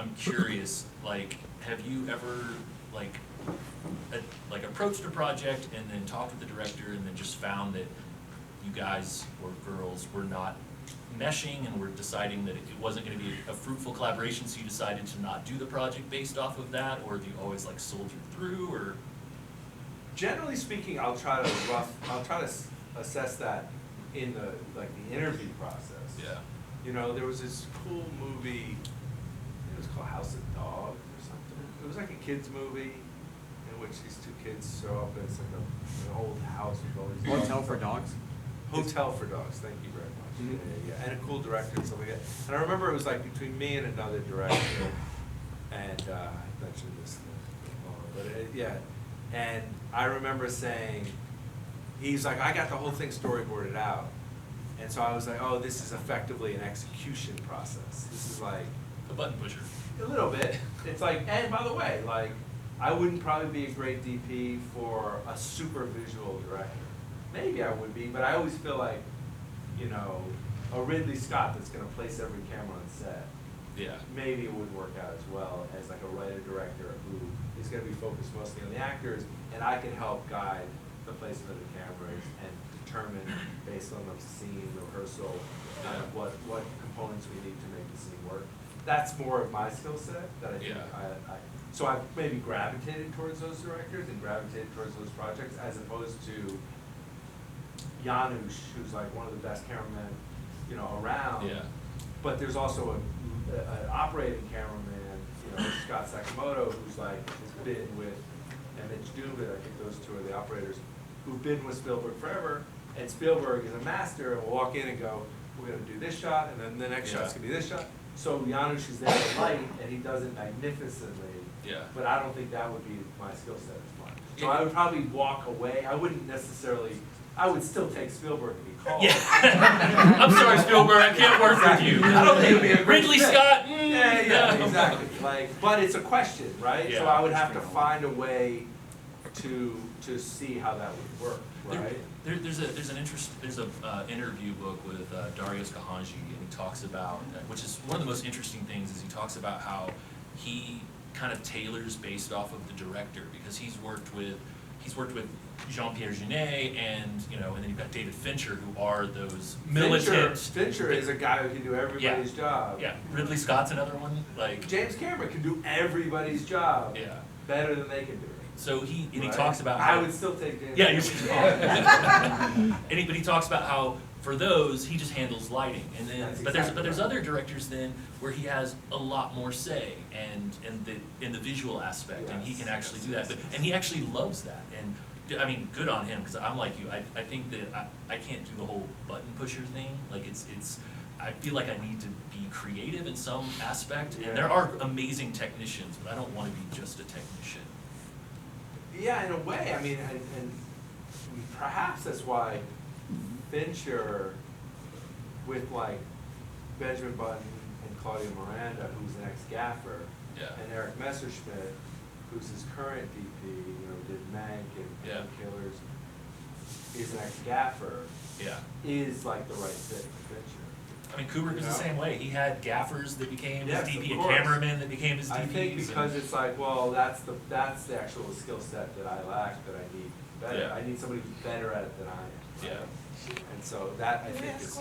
I'm curious, like, have you ever, like approached a project and then talked with the director and then just found that you guys or girls were not meshing and were deciding that it wasn't gonna be a fruitful collaboration, so you decided to not do the project based off of that, or do you always like soldier through, or? Generally speaking, I'll try to assess that in the interview process. Yeah. You know, there was this cool movie, I think it was called House of Dogs or something. It was like a kids movie in which these two kids show up and it's like an old house with all these Hotel for Dogs? Hotel for Dogs, thank you very much. Yeah, and a cool director and stuff like that. And I remember it was like between me and another director, and I mentioned this, but yeah. And I remember saying, he's like, I got the whole thing storyboarded out. And so I was like, oh, this is effectively an execution process. This is like A button pusher. a little bit. It's like, and by the way, like, I wouldn't probably be a great DP for a super visual director. Maybe I would be, but I always feel like, you know, a Ridley Scott that's gonna place every camera on set, Yeah. maybe it would work out as well as like a writer-director who is gonna be focused mostly on the actors, and I can help guide the placement of the cameras and determine, based on the scene, rehearsal, kind of what components we need to make the scene work. That's more of my skill set that I think so I've maybe gravitated towards those directors and gravitated towards those projects as opposed to Janusz, who's like one of the best cameramen, you know, around. Yeah. But there's also an operating cameraman, you know, Scott Sakamoto, who's like has been with, and Mitch Dubin, I think those two are the operators, who've been with Spielberg forever. And Spielberg is a master and will walk in and go, we're gonna do this shot, and then the next shot's gonna be this shot. So Janusz is there to light, and he does it magnificently. Yeah. But I don't think that would be my skill set as much. So I would probably walk away. I wouldn't necessarily. I would still take Spielberg to be called. Yeah. I'm sorry, Spielberg, I can't work with you. I don't think it would be a great Ridley fit. Scott. Yeah, exactly. Like, but it's a question, right? Yeah. So I would have to find a way to see how that would work, right? There's a interview book with Darius Kahanji, and he talks about, which is one of the most interesting things, is he talks about how he kind of tailors based off of the director, because he's worked with Jean-Pierre Jeunet and then you've got David Fincher, who are those militant. Fincher is a guy who can do everybody's job. Yeah, Ridley Scott's another one. Like James Cameron can do everybody's job. Yeah. Better than they can do it. So he Right? talks about how I would still take James. Yeah, you Cameron. should. But he talks about how for those he just handles lighting, and then That's but exactly there's right. other directors then where he has a lot more say and in the visual aspect, and he can actually do that. And he actually loves that, and I mean, good on him, because I'm like you. I think that I can't do the whole button pusher thing. Like it's I feel like I need to be creative in some aspect, Yeah. and there are amazing technicians, but I don't want to be just a technician. Yeah, in a way. I mean, and perhaps that's why Fincher, with like Benjamin Button and Claudia Miranda, who's an ex-gaffer, Yeah. and Eric Messerschmidt, who's his current DP, did Mank and Killers, is an ex-gaffer, Yeah. is like the right fit for Fincher. I mean, Kubrick was the same way. He had gaffers that became Yes, his DP of and course. cameramen that became his DPs. I think because it's like, well, that's the actual skill set that I lack, that I need better. Yeah. I need somebody who's better at it than I am. Yeah. And so that, I think, is